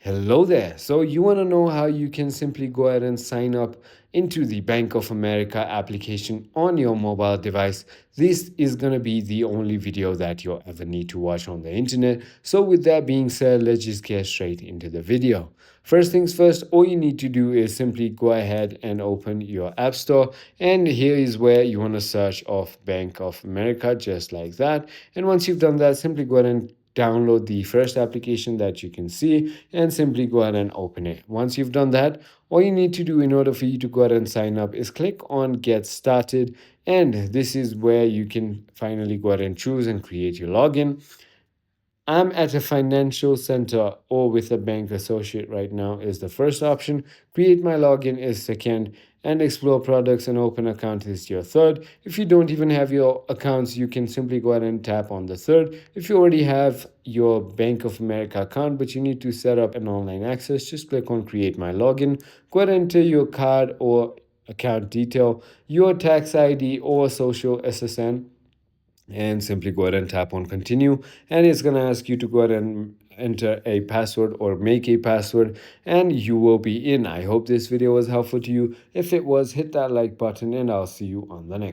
Hello there. So, you want to know how you can simply go ahead and sign up into the Bank of America application on your mobile device? This is going to be the only video that you'll ever need to watch on the internet. So, with that being said, let's just get straight into the video. First things first, all you need to do is simply go ahead and open your App Store. And here is where you want to search of Bank of America, just like that. And once you've done that, simply go ahead and download the first application that you can see and simply go ahead and open it. Once you've done that, all you need to do in order for you to go ahead and sign up is click on Get Started. And this is where you can finally go ahead and choose and create your login. I'm at a financial center or with a bank associate right now is the first option. Create my login is second. And explore products and open account is your third. If you don't even have your accounts, you can simply go ahead and tap on the third. If you already have your Bank of America account, but you need to set up an online access, just click on create my login. Go ahead and enter your card or account detail, your tax ID or social SSN, and simply go ahead and tap on continue, and it's going to ask you to go ahead and enter a password or make a password, and you will be in. I hope this video was helpful to you. If it was, hit that like button and I'll see you on the next